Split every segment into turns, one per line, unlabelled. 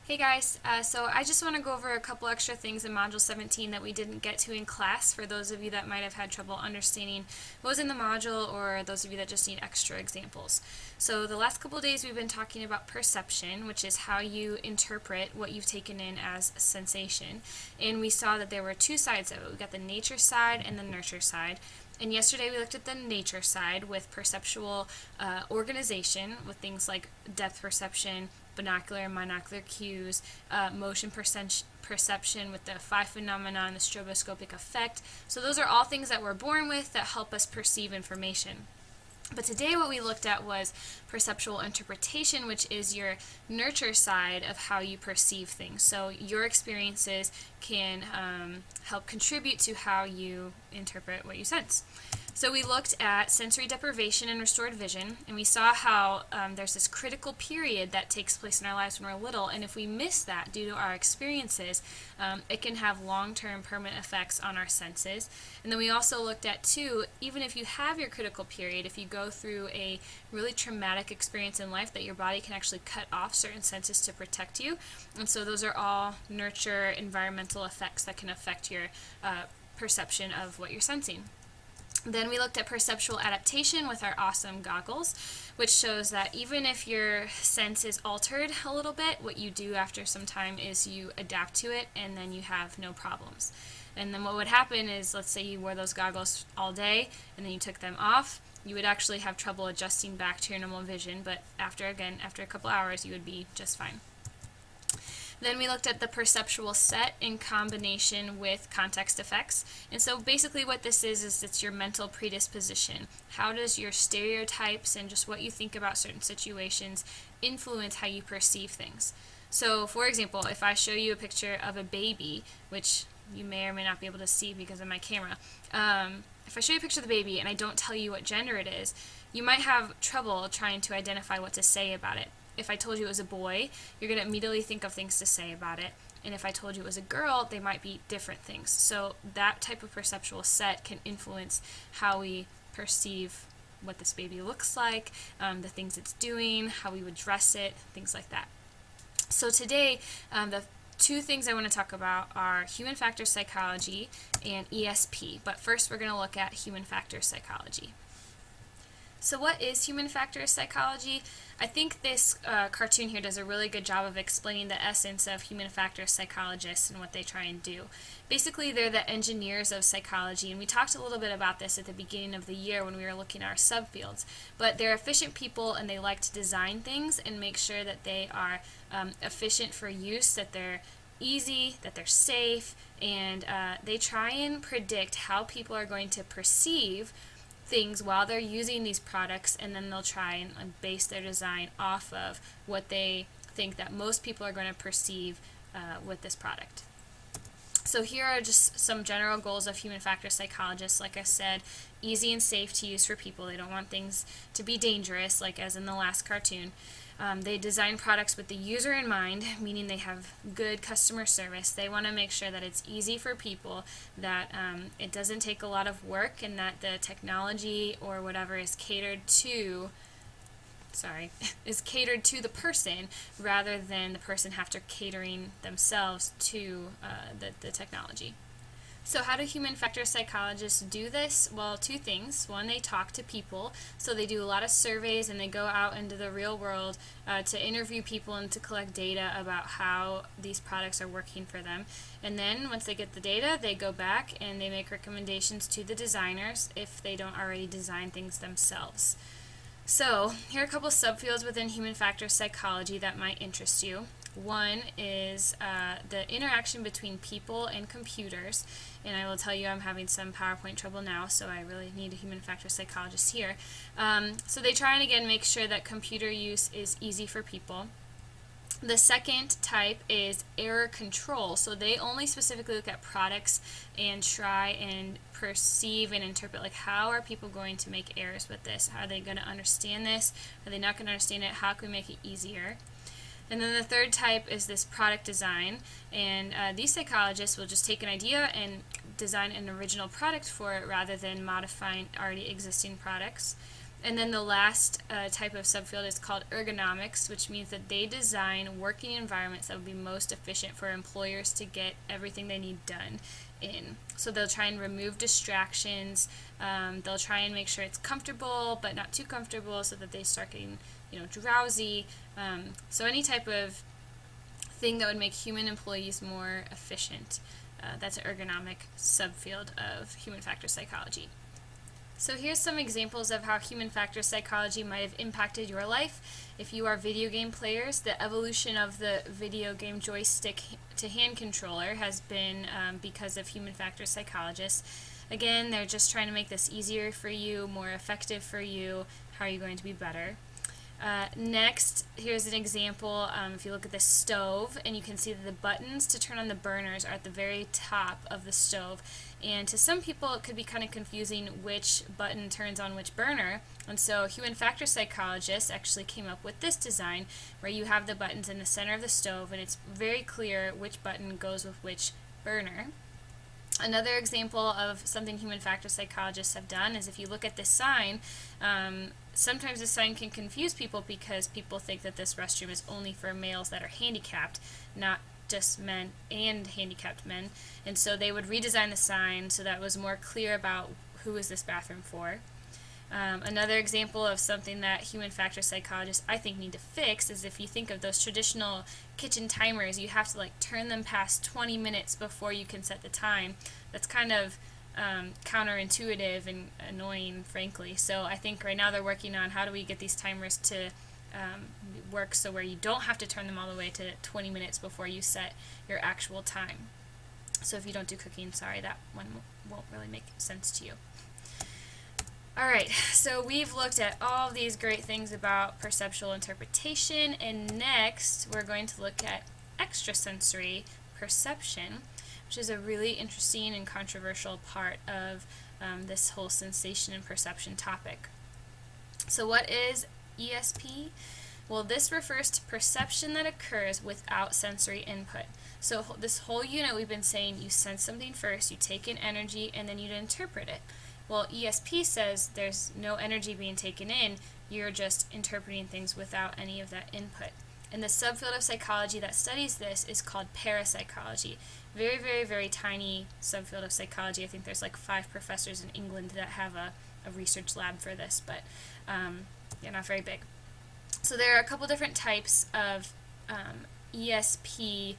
Hey guys, so I just want to go over a couple extra things in Module 17 that we didn't get to in class for those of you that might have had trouble understanding what was in the module or those of you that just need extra examples. So the last couple of days we've been talking about perception, which is how you interpret what you've taken in as sensation. And we saw that there were two sides of it. We got the nature side and the nurture side. And yesterday we looked at the nature side with perceptual organization with things like depth perception, binocular and monocular cues, motion perception with the phi phenomenon, the stroboscopic effect. So those are all things that we're born with that help us perceive information. But today what we looked at was perceptual interpretation, which is your nurture side of how you perceive things. So your experiences can help contribute to how you interpret what you sense. So we looked at sensory deprivation and restored vision, and we saw how there's this critical period that takes place in our lives when we're little, and if we miss that due to our experiences, it can have long-term permanent effects on our senses. And then we also looked at, too, even if you have your critical period, if you go through a really traumatic experience in life, that your body can actually cut off certain senses to protect you. And so those are all nurture environmental effects that can affect your perception of what you're sensing. Then we looked at perceptual adaptation with our awesome goggles, which shows that even if your sense is altered a little bit, what you do after some time is you adapt to it and then you have no problems. And then what would happen is, let's say you wore those goggles all day and then you took them off, you would actually have trouble adjusting back to your normal vision, but after a couple hours, you would be just fine. Then we looked at the perceptual set in combination with context effects. And so basically what this is it's your mental predisposition. How does your stereotypes and just what you think about certain situations influence how you perceive things? So for example, if I show you a picture of a baby, which you may or may not be able to see because of my camera, if I show you a picture of the baby and I don't tell you what gender it is, you might have trouble trying to identify what to say about it. If I told you it was a boy, you're going to immediately think of things to say about it. And if I told you it was a girl, they might be different things. So that type of perceptual set can influence how we perceive what this baby looks like, the things it's doing, how we would dress it, things like that. So today, the two things I want to talk about are human factor psychology and ESP. But first, we're going to look at human factor psychology. So what is human factor psychology? I think this cartoon here does a really good job of explaining the essence of human factor psychologists and what they try and do. Basically, they're the engineers of psychology, and we talked a little bit about this at the beginning of the year when we were looking at our subfields. But they're efficient people, and they like to design things and make sure that they are efficient for use, that they're easy, that they're safe, and they try and predict how people are going to perceive things while they're using these products, and then they'll try and base their design off of what they think that most people are going to perceive with this product. So here are just some general goals of human factor psychologists. Like I said, easy and safe to use for people. They don't want things to be dangerous, like as in the last cartoon. They design products with the user in mind, meaning they have good customer service. They want to make sure that it's easy for people, that it doesn't take a lot of work, and that the technology or whatever is catered to the person rather than the person have to catering themselves to the technology. So how do human factor psychologists do this? Well, two things. One, they talk to people. So they do a lot of surveys and they go out into the real world to interview people and to collect data about how these products are working for them. And then once they get the data, they go back and they make recommendations to the designers if they don't already design things themselves. So here are a couple of subfields within human factor psychology that might interest you. One is the interaction between people and computers, and I will tell you I'm having some PowerPoint trouble now, so I really need a human factor psychologist here. So they try and again make sure that computer use is easy for people. The second type is error control. So they only specifically look at products and try and perceive and interpret, like, how are people going to make errors with this? Are they going to understand this? Are they not going to understand it? How can we make it easier? And then the third type is this product design, and these psychologists will just take an idea and design an original product for it rather than modifying already existing products. And then the last type of subfield is called ergonomics, which means that they design working environments that would be most efficient for employers to get everything they need done in. So they'll try and remove distractions. They'll try and make sure it's comfortable, but not too comfortable, so that they start getting, drowsy. So any type of thing that would make human employees more efficient. That's an ergonomic subfield of human factor psychology. So here's some examples of how human factor psychology might have impacted your life. If you are video game players, the evolution of the video game joystick to hand controller has been because of human factor psychologists. Again, they're just trying to make this easier for you, more effective for you. How are you going to be better? Next, here's an example. If you look at the stove, and you can see that the buttons to turn on the burners are at the very top of the stove. And to some people, it could be kind of confusing which button turns on which burner. And so human factor psychologists actually came up with this design where you have the buttons in the center of the stove, and it's very clear which button goes with which burner. Another example of something human factor psychologists have done is if you look at this sign, sometimes this sign can confuse people because people think that this restroom is only for males that are handicapped, not just men and handicapped men. And so they would redesign the sign so that it was more clear about who is this bathroom for. Another example of something that human factor psychologists, I think, need to fix is if you think of those traditional kitchen timers, you have to turn them past 20 minutes before you can set the time. That's kind of counterintuitive and annoying, frankly. So I think right now they're working on how do we get these timers to work so where you don't have to turn them all the way to 20 minutes before you set your actual time. So if you don't do cooking, sorry, that one won't really make sense to you. Alright, so we've looked at all these great things about perceptual interpretation, and next we're going to look at extrasensory perception, which is a really interesting and controversial part of this whole sensation and perception topic. So what is ESP? Well, this refers to perception that occurs without sensory input. So this whole unit we've been saying you sense something first, you take in energy, and then you interpret it. Well, ESP says there's no energy being taken in, you're just interpreting things without any of that input. And the subfield of psychology that studies this is called parapsychology. Very, very, very tiny subfield of psychology. I think there's 5 professors in England that have a research lab for this, but not very big. So there are a couple different types of ESP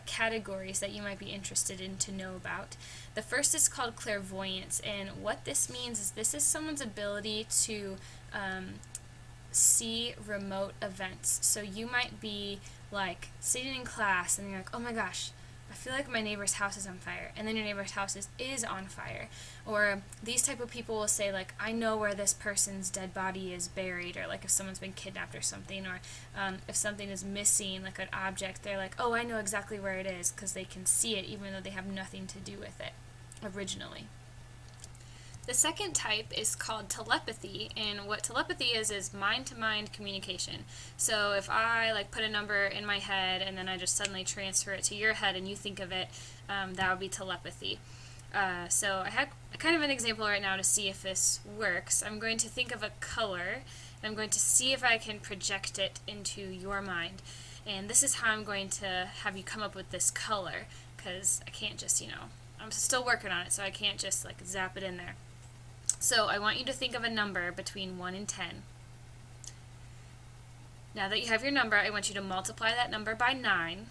categories that you might be interested in to know about. The first is called clairvoyance, and what this means is this is someone's ability to see remote events. So you might be sitting in class and you're like, oh my gosh, I feel like my neighbor's house is on fire, and then your neighbor's house is on fire. Or these type of people will say I know where this person's dead body is buried, or if someone's been kidnapped or something, or if something is missing, an object, they're like, oh, I know exactly where it is, because they can see it even though they have nothing to do with it originally. The second type is called telepathy, and what telepathy is mind-to-mind communication. So if I put a number in my head and then I just suddenly transfer it to your head and you think of it, that would be telepathy. So I have kind of an example right now to see if this works. I'm going to think of a color, and I'm going to see if I can project it into your mind. And this is how I'm going to have you come up with this color, because I can't just, I'm still working on it, so I can't just zap it in there. So I want you to think of a number between 1 and 10. Now that you have your number, I want you to multiply that number by 9.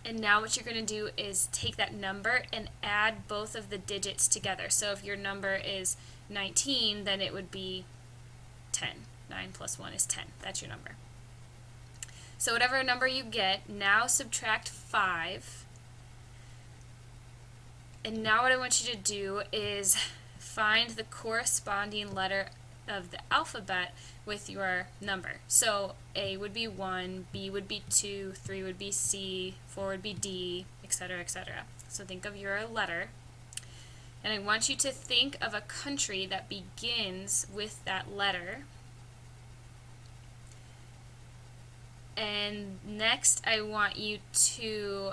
And now what you're going to do is take that number and add both of the digits together. So if your number is 19, then it would be 10. 9 plus 1 is 10. That's your number. So whatever number you get, now subtract 5. And now what I want you to do is find the corresponding letter of the alphabet with your number. So A would be 1, B would be 2, 3 would be C, 4 would be D, etc., etc. So think of your letter. And I want you to think of a country that begins with that letter. And next I want you to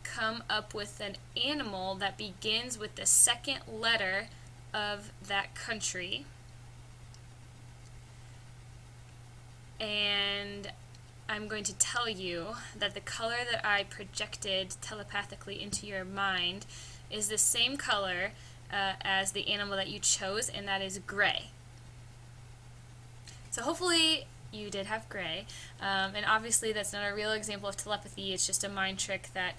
come up with an animal that begins with the second letter of that country, and I'm going to tell you that the color that I projected telepathically into your mind is the same color as the animal that you chose, and that is gray. So hopefully you did have gray, and obviously that's not a real example of telepathy. It's just a mind trick that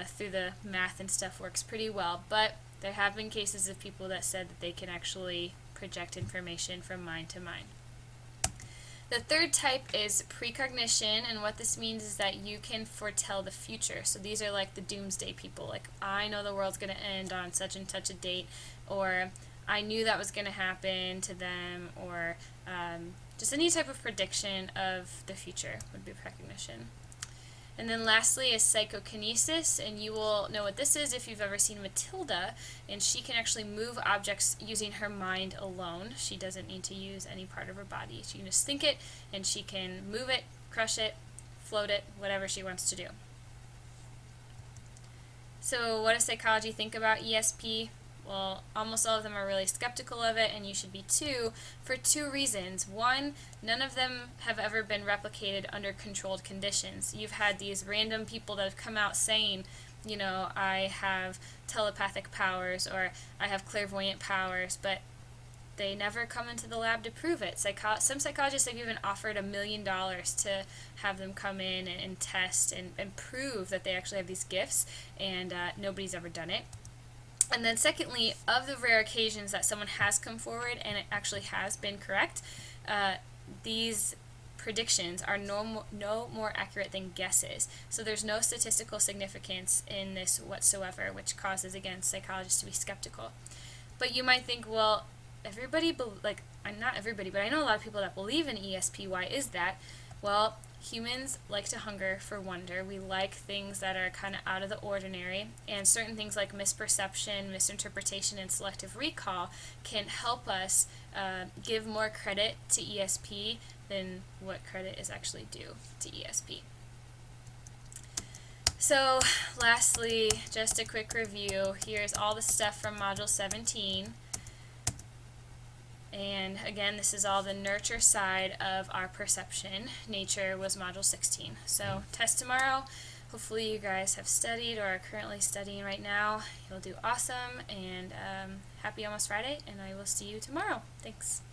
through the math and stuff works pretty well, but there have been cases of people that said that they can actually project information from mind to mind. The third type is precognition, and what this means is that you can foretell the future. So these are like the doomsday people, like I know the world's going to end on such and such a date, or I knew that was going to happen to them, or just any type of prediction of the future would be precognition. And then lastly is psychokinesis, and you will know what this is if you've ever seen Matilda, and she can actually move objects using her mind alone. She doesn't need to use any part of her body. She can just think it, and she can move it, crush it, float it, whatever she wants to do. So what does psychology think about ESP? Well, almost all of them are really skeptical of it, and you should be too, for two reasons. One, none of them have ever been replicated under controlled conditions. You've had these random people that have come out saying, you know, I have telepathic powers, or I have clairvoyant powers, but they never come into the lab to prove it. Some psychologists have even offered $1 million to have them come in and test and prove that they actually have these gifts, and nobody's ever done it. And then secondly, of the rare occasions that someone has come forward and it actually has been correct, these predictions are no more accurate than guesses. So there's no statistical significance in this whatsoever, which causes, again, psychologists to be skeptical. But you might think, well, everybody, not everybody, but I know a lot of people that believe in ESP. Why is that? Well, humans like to hunger for wonder. We like things that are kind of out of the ordinary, and certain things like misperception, misinterpretation, and selective recall can help us give more credit to ESP than what credit is actually due to ESP. So, lastly, just a quick review. Here's all the stuff from Module 17. And again, this is all the nurture side of our perception. Nature was Module 16. So, test tomorrow. Hopefully you guys have studied or are currently studying right now. You'll do awesome, and happy Almost Friday, and I will see you tomorrow. Thanks.